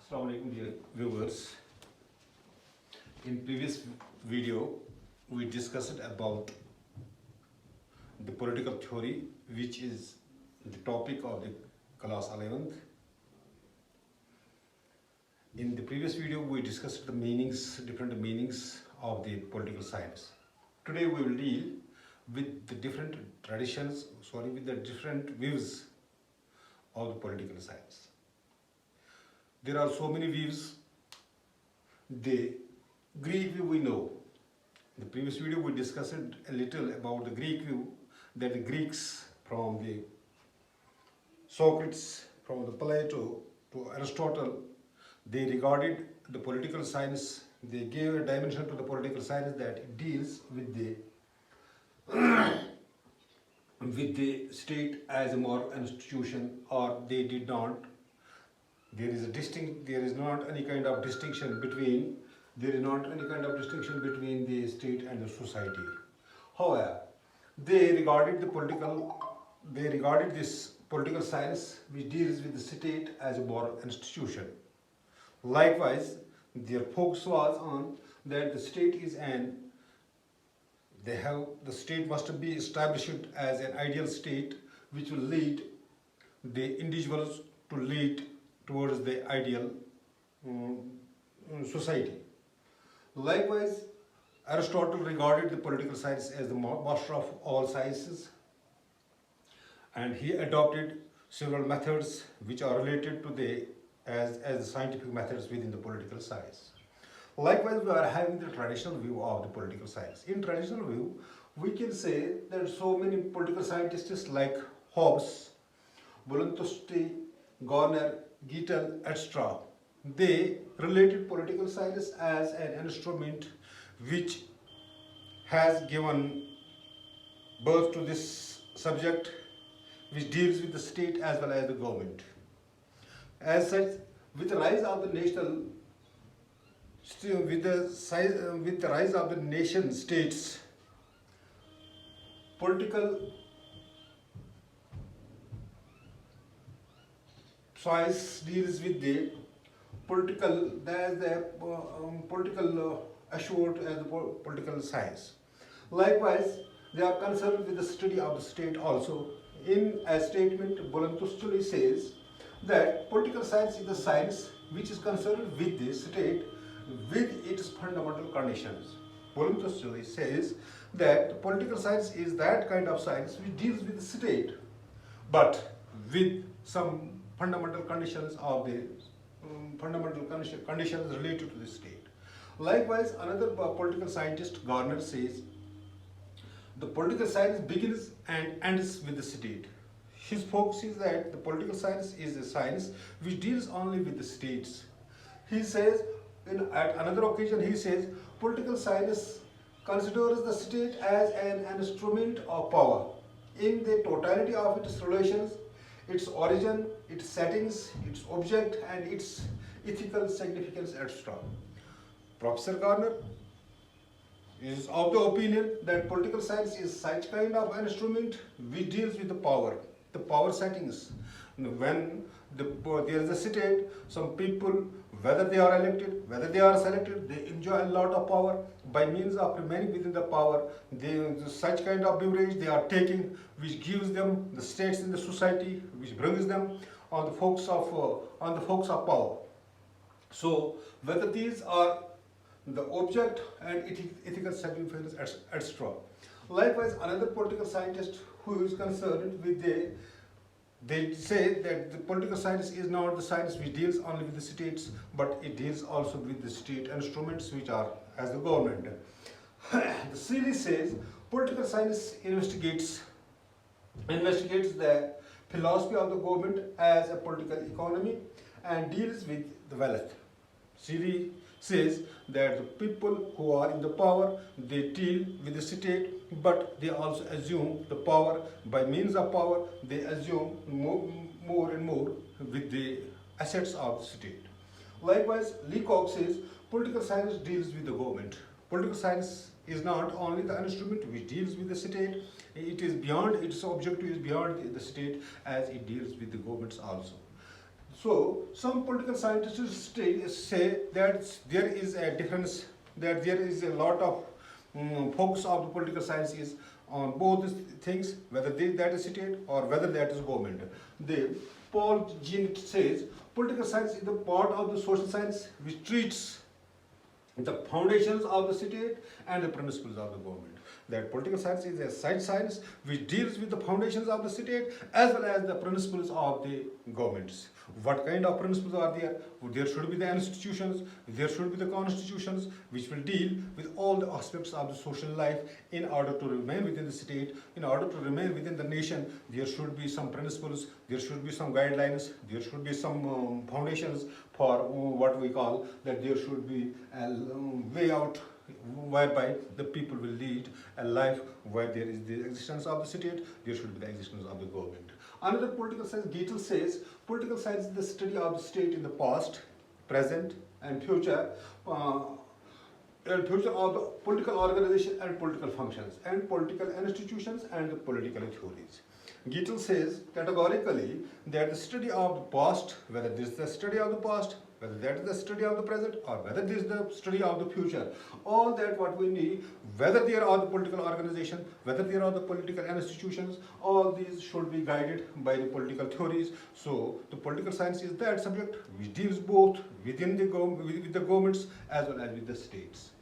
Assalamu alaikum dear viewers. In previous video we discussed about the political theory, which is the topic of the class 11th. In the previous video we discussed the different meanings of the political science. Today we will deal with the different with the different views of the political science. There are so many views. The Greek view we know. In the previous video we discussed a little about the Greek view, that the Greeks, from the Socrates, from the Plato to Aristotle, they regarded the political science, they gave a dimension to the political science that it deals with the state as a moral institution, or they did not. There is not any kind of distinction between the state and the society. However, they regarded this political science which deals with the state as a moral institution. Likewise, their focus was on that the state must be established as an ideal state which will lead the individuals to lead towards the ideal society. Likewise, Aristotle regarded the political science as the master of all sciences, and he adopted several methods which are related to as the scientific methods within the political science. Likewise, we are having the traditional view of the political science. In traditional view, we can say that so many political scientists like Hobbes, Bollantusti, Garner, Gittel, etc., they related political science as an instrument which has given birth to this subject, which deals with the state as well as the government. As such, with the rise of the nation states, political science deals with the political assured as the political science. Likewise, they are concerned with the study of the state also. In a statement, Bollantusti says that political science is the science which is concerned with the state with its fundamental conditions. Bollantusti says that political science is that kind of science which deals with the state, but with some fundamental conditions related to the state. Likewise, another political scientist, Garner, says the political science begins and ends with the state. His focus is that the political science is a science which deals only with the states. He says, at another occasion, he says, political science considers the state as an instrument of power in the totality of its relations, its origin, its settings, its object, and its ethical significance, etc. Professor Garner is of the opinion that political science is such kind of instrument which deals with the power settings. When there is a state, some people, whether they are elected, whether they are selected, they enjoy a lot of power. By means of remaining within the power, such kind of beverage they are taking, which gives them the states in the society, which brings them on the focus of power. So, whether these are the object and ethical significance, etc. Likewise, another political scientist who is concerned with they say that the political science is not the science which deals only with the states, but it deals also with the state instruments which are as the government. The Seeley says political science investigates the philosophy of the government as a political economy and deals with the wealth. Seeley says that the people who are in the power, they deal with the state, but they also assume the power. By means of power, they assume more and more with the assets of the state. Likewise, Leacock says political science deals with the government. Political science is not only the instrument which deals with the state, its objective is beyond the state, as it deals with the governments also. So some political scientists say that there is a difference, that there is a lot of focus of the political science is on both things, whether that is state or whether that is government. Paul Jean says political science is the part of the social science which treats the foundations of the state and the principles of the government. That political science is a science which deals with the foundations of the state as well as the principles of the governments. What kind of principles are there? There should be the institutions, there should be the constitutions which will deal with all the aspects of the social life in order to remain within the state, in order to remain within the nation. There should be some principles, there should be some guidelines, there should be some foundations for what we call that there should be a way out whereby the people will lead a life where there is the existence of the state, there should be the existence of the government. Another political science, Geitel says, political science is the study of the state in the past, present, and future of the political organization and political functions, and political institutions and the political theories. Geitel says categorically that the study of the past, whether this is the study of the past, whether that is the study of the present, or whether this is the study of the future, all that what we need, whether there are the political organization, whether there are the political institutions, all these should be guided by the political theories. So the political science is that subject which deals both within with the governments as well as with the states.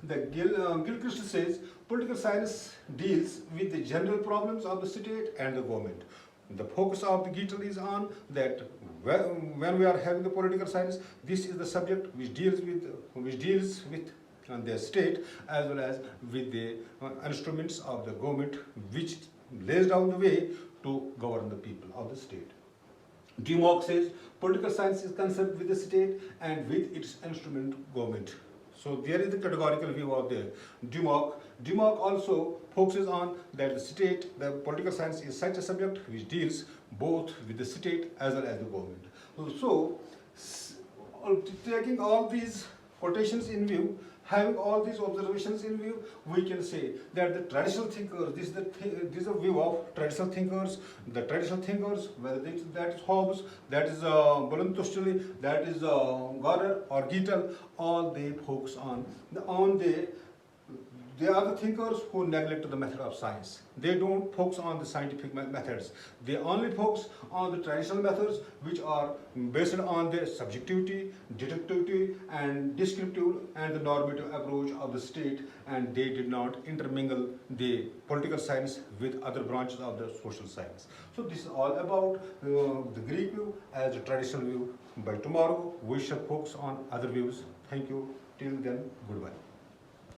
Gilchrist says political science deals with the general problems of the state and the government. The focus of the Geitel is on that when we are having the political science, this is the subject which deals with the state as well as with the instruments of the government which lays down the way to govern the people of the state. Dumock says political science is concerned with the state and with its instrument government. So there is the categorical view of the Dumock. Dumock also focuses on that the state, the political science is such a subject which deals both with the state as well as the government. So taking all these quotations in view, having all these observations in view, we can say that the traditional thinkers, this is a view of traditional thinkers. The traditional thinkers, whether that is Hobbes, that is Bullen-Tostuli, that is Garner or Geitel, all they focus on they are the thinkers who neglect the method of science. They don't focus on the scientific methods. They only focus on the traditional methods which are based on the subjectivity, deductivity, and descriptive and the normative approach of the state, and they did not intermingle the political science with other branches of the social science. So this is all about the Greek view as a traditional view. By tomorrow we shall focus on other views. Thank you. Till then, goodbye.